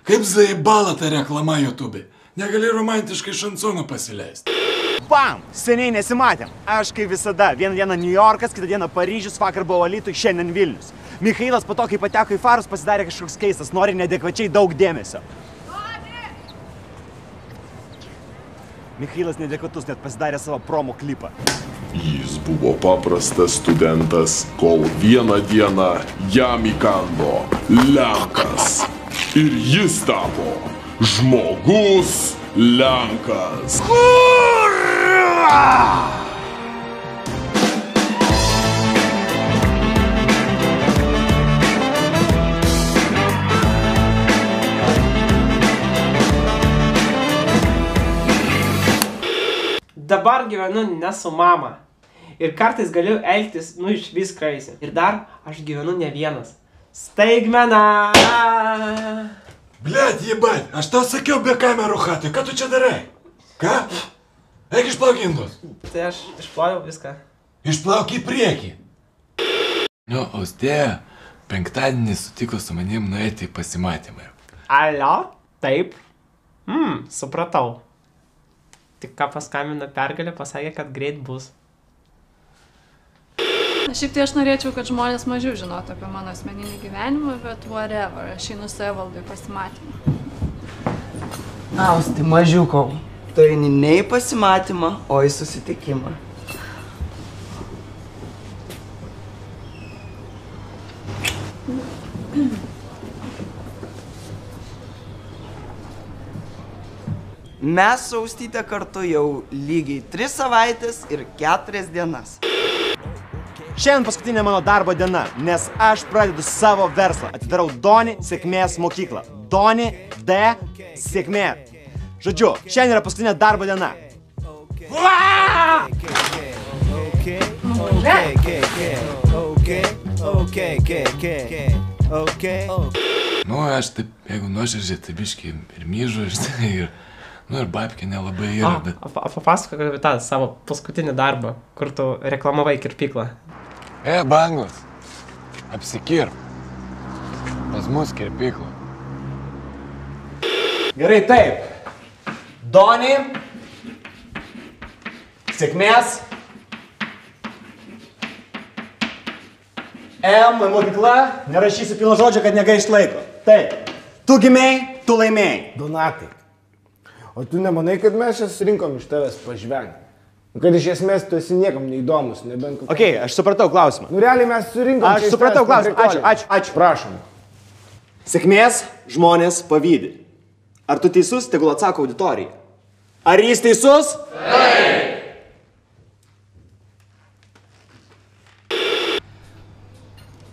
Kaip zaibala ta reklama YouTube. Negali romantiškai šansonų pasileisti. Bam! Seniai nesimatėm. Aš kaip visada. Vieną dieną New Yorkas, kitą dieną Paryžius, vakar buvo Alytui, šiandien Vilnius. Michailas po to, kai pateko į farus, pasidarė kažkoks keistas, nori neadekvačiai daug dėmesio. Michailas neadekvatus, net pasidarė savo promo klipą. Jis buvo paprastas studentas, kol vieną dieną jam įkando Lenkas. Ir jis tapo žmogus Lenkas. Dabar gyvenu ne su mama. Ir kartais galiu elgtis, iš vis crazy. Ir dar aš gyvenu ne vienas. Staigmena! Blet, jebat, aš tau sakiau be kamerų hatui, ką tu čia darai? Ką? Eik išplauk indus. Tai aš išplojau viską. Išplauk į priekį. Nu, Austėja, penktadienį sutiko su manim nueiti į pasimatymą. Alio? Taip. Supratau. Tik ką paskambino Pergalė, pasakė, kad greit bus. Šiaip tai aš norėčiau, kad žmonės mažiau žinotų apie mano asmeninį gyvenimą, bet whatever, aš einu savivaldui pasimatymą. Austi, mažiukau. Tu eini ne į pasimatymą, o į susitikimą. Mes su Austyte kartu jau lygiai 3 savaitės ir 4 dienas. Šiandien paskutinė mano darbo diena, nes aš pradedu savo verslą. Atidarau Doni sėkmės mokyklą. Doni D sėkmė. Žodžiu, šiandien yra paskutinė darbo diena. Nu, aš taip, jeigu nuoširdžiai, tai biškai ir myžu, ir babkė nelabai yra, bet... Papasakok apie tą savo paskutinį darbą, kur tu reklamavai kirpyklą. Bangos, apsikirp. Pas mus kirpykla. Gerai, taip. Doni sėkmės. M mokykla. Nerašysiu pilno žodžio, kad negaišt laiko. Taip. Tu gimėjai, tu laimėjai. Donatai, o tu nemanai, kad mes čia surinkom iš tavęs pažvengti? Kad iš esmės tu esi niekam neįdomus, nebent... Okei, aš supratau klausimą. Nu realiai mes surinkom... Aš supratau klausimą. Ačiū. Prašom. Sėkmės žmonės pavydi. Ar tu teisus, tegul atsako auditorija. Ar jis teisus? Taip.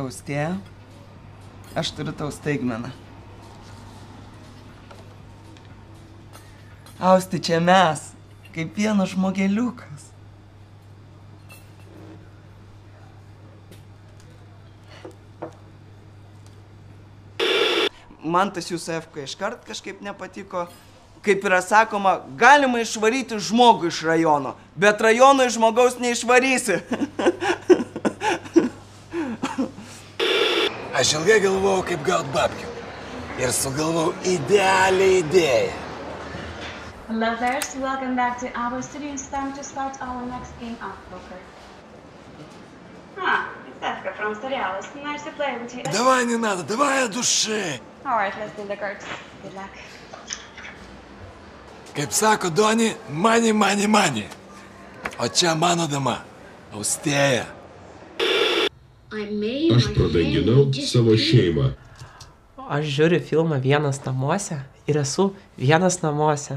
Austėja, aš turiu tau staigmeną. Austi, čia mes, kaip vienas žmogeliukas. Man tas jūsų F-ka iškart kažkaip nepatiko. Kaip yra sakoma, galima išvaryti žmogų iš rajono, bet rajono iš žmogaus neišvarysi. Aš ilgai galvojau, kaip gaut babkių. Ir sugalvojau idealią idėją. Lovers, welcome back to our studio. It's time to start our next game of poker. It's Efka from Storialis. Nice to play with you. Давай, не надо, давай от души. Alright, let's do the cards. Good luck. Kaip sako Doni, money. O čia mano dama, Austėja. Aš pradanginau savo šeimą. Aš žiūriu filmą Vienas namuose ir esu vienas namuose.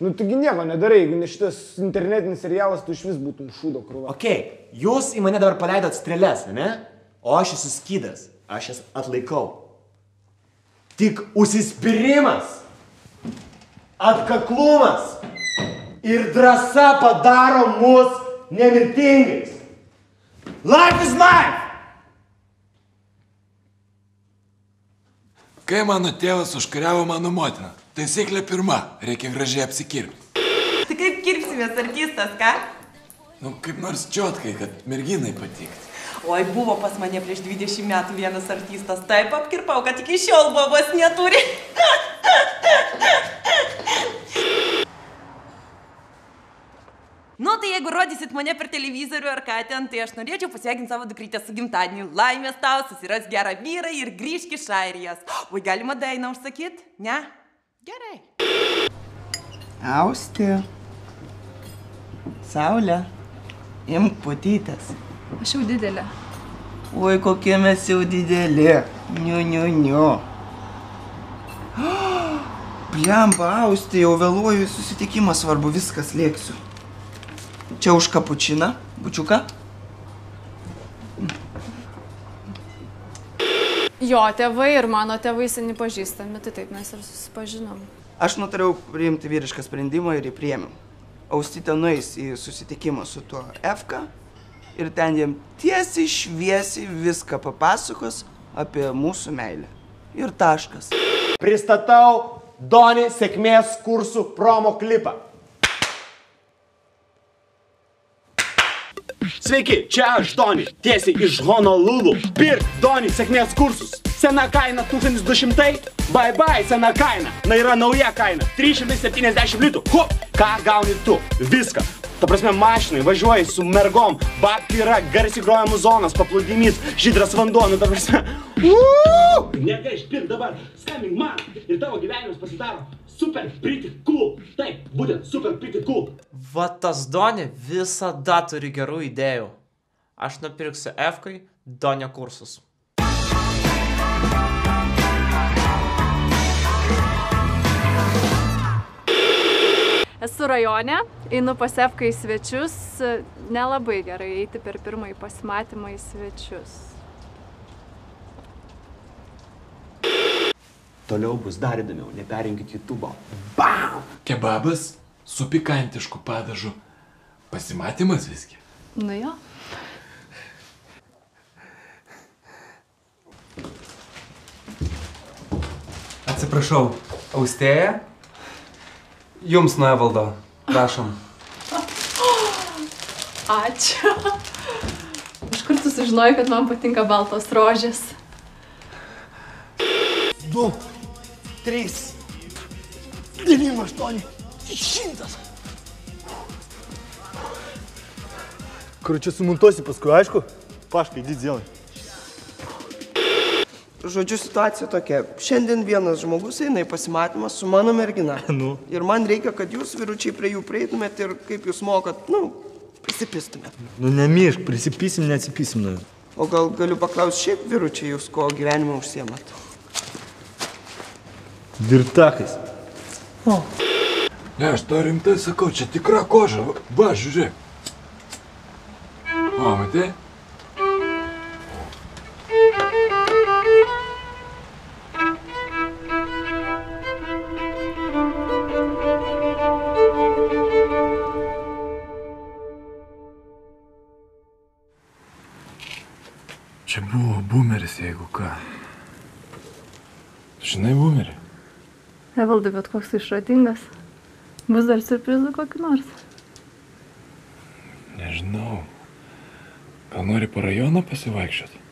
Nu, taigi nieko nedarai, jeigu ne šitas internetinis serialas, tu iš vis būtum šūdo krūva. Okei, jūs į mane dabar paleidot strėles, ne? O aš esu skydas, aš jas atlaikau. Tik užsispyrimas, atkaklumas ir drąsa padaro mus nemirtingais. Life is life! Kai mano tėvas užkariavo mano motiną, taisyklė pirma, reikia gražiai apsikirpti. Tai kaip kirpsimės artistas, ką? Nu, kaip nors čiotkai, kad merginai patikti. Oi, buvo pas mane prieš 20 metų vienas artistas, taip apkirpau, kad iki šiol bobos neturi. mane per televizorių ar ką ten, tai aš norėčiau pasveikinti savo dukrytę su gimtadieniu. Laimės tau, susiras gerą vyrą ir grįžk iš Airijos. Oi, galima dainą užsakyti? Ne? Gerai. Austi. Saulė. Imk putytės. Aš jau didelė. Oi, kokie mes jau dideli. Niu. Blemba, Austi, jau vėluoju į susitikimą, svarbu, viskas, lėksiu. Čia už kapučiną, bučiuką. Jo tėvai ir mano tėvai seni pažįstami, tai taip mes ir susipažinom. Aš nutariau priimti vyrišką sprendimą ir jį priėmiau. Austytė nueis į susitikimą su tuo Efka ir ten jiem tiesiai šviesiai viską papasakos apie mūsų meilę. Ir taškas. Pristatau Doni sėkmės kursų promo klipą. Sveiki, čia aš Doni, tiesiai iš Honolulu. Pirk Doni sėkmės kursus. Sena kaina 1200, bye, sena kaina. Na yra nauja kaina, 370 litų. Ho, ką gauni tu? Viską. Ta prasme, mašinai, važiuoji su mergom, babki yra, garsiai grojamų zonas, paplūdimys, žydras vanduo, nu ta prasme. Negaiš, pirk dabar, skambink man ir tavo gyvenimas pasidaro super pretty cool. Taip, būtent super pretty cool. Va tas Doni visada turi gerų idėjų. Aš nupirksiu F-kai Donio kursus. Esu rajone, einu pas Efką į svečius, nelabai gerai eiti per pirmąjį pasimatymą į svečius. Toliau bus dar įdomiau, neperinkit YouTube'o. Bam! Kebabas su pikantišku padažu. Pasimatymas visgi. Nu jo. Atsiprašau, Austėja? Jums nuo Evaldo, prašom. Ačiū. Iš kur tu sužinojai, kad man patinka baltos rožės? 2, 3, 9, 8, 100. Kur čia sumontuosi paskui, aišku? Paškai, didzelai. Žodžiu, situacija tokia. Šiandien vienas žmogus eina į pasimatymą su mano mergina. Nu. Ir man reikia, kad jūs, vyručiai, prie jų prieitumėt ir kaip jūs mokat, prisipistumėt. Nu, nemyšk, prisipysim, neatsipysim. O gal galiu paklausti šiaip, vyručiai, jūs ko gyvenimą užsiemat? Virtakais. Ne, aš to rimtai sakau, čia tikra koža. Va, žiūrėk. O, matai? Čia buvo bumeris, jeigu ką. Žinai bumerį? Evaldai, bet koks išradingas. Bus dar siurprizų kokį nors. Nežinau. Gal nori po rajoną pasivaikščioti?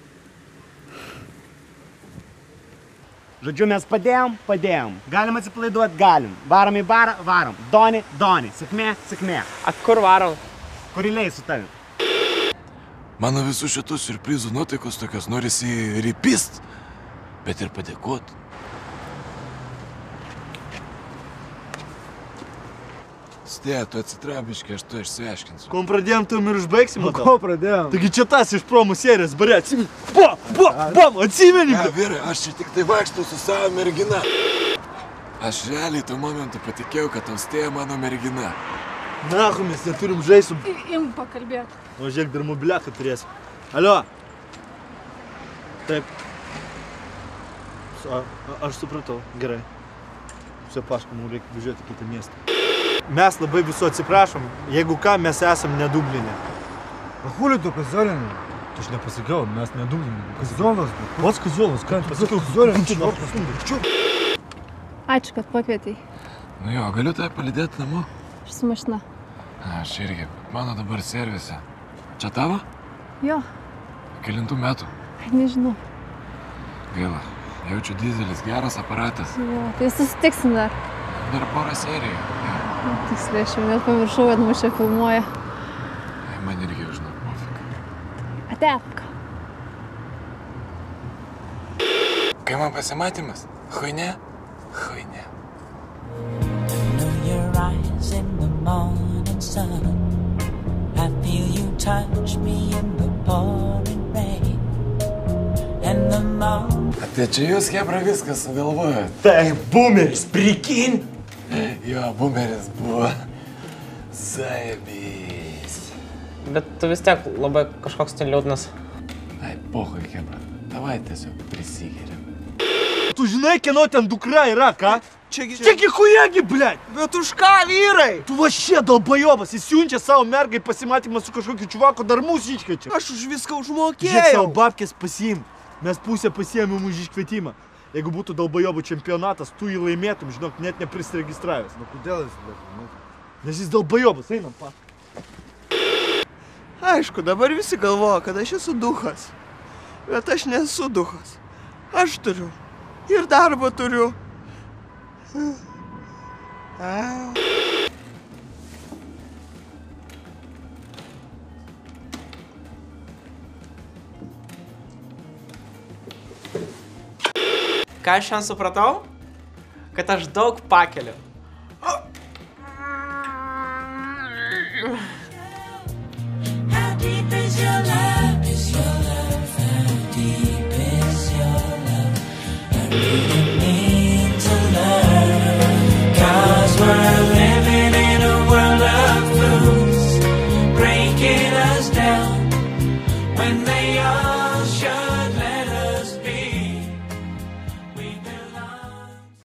Žodžiu, mes padėjom. Galim atsipalaiduot, galim. Varom į barą, varom. Doni, sėkmė. A kur varom? Kur įleis su tavim? Mano visų šitų siurprizų nuotaikos tokios norisi ir įpist, bet ir padėkot. Stė, tu atsitrabiškai, aš tu išsiaiškinsiu. Kom pradėjom, tu ir užbaigsim. Ko pradėjom? Taigi čia tas iš promo serijos, bare, atsimeni. Bam, atsimeni. Ne, vyrai, aš čia tik tai vaikštau su savo mergina. Aš realiai tuo momentu patikėjau, kad Austėja mano mergina. Nahu, mes neturim žaisų. Im pakalbėti. O žiūrėk, dar mobiliaką turėsim. Alio. Taip. Aš supratau, gerai. Все, Paška, mums reikia važiuoti kitą miestą. Mes labai visų atsiprašom. Jeigu ką, mes esam ne Dubline. Хулі то Казоліна? Ти ж не посикав, нас не Дубline. Казолас, Pats Kazolas, ką pasakiau? Ačiū, kad pakvietei. Nu jo, galiu tave palydėti namo? Aš su mašina. Aš irgi, mano dabar servise. Čia tavo? Jo. Kelintų metų? Nežinau. Gaila, jaučiu dizelis, geras aparatas. Jo, tai susitiksim dar. Dar porą serijų. Tiksliai, aš jau net pamiršau, kad mus čia filmuoja. Man irgi žinau, pofik. Atepka. Kai man pasimatymas? Chuine? Chuine. Your eyes in the morning sun. I feel you touch me in the pouring rain. And the moon. Tai čia jūs, Hebra, viską sugalvojot. Tai bumeris, prikin. Jo, bumeris buvo. Zaibys. Bet tu vis tiek labai kažkoks ten liūdnas. Ai, pohoj, Hebra. Davai tiesiog prisigeriam. Tu žinai, kieno ten dukra yra, ką? Čiagi chujagi, blėt! Bet už ką, vyrai? Tu va šie dalbajobas, jis siunčia savo mergai pasimatymą su kažkokiu čuvaku, dar mūsų iškviečia. Aš už viską užmokėjau. Žiūrėk, savo babkės pasiim. Mes pusę pasiėmėm už iškvietimą. Jeigu būtų dalbajobų čempionatas, tu jį laimėtum, žinok, net neprisiregistravęs. Nu, kodėl jis, blėt? Nes jis dalbajobas, einam pat. Aišku, dabar visi galvoja, kad aš esu duchas. Bet aš nesu duchas. Aš turiu. Ir darbą turiu. Ką aš šiandien supratau? Kad aš daug pakeliu. How deep is your love? Is your love? How deep is your love?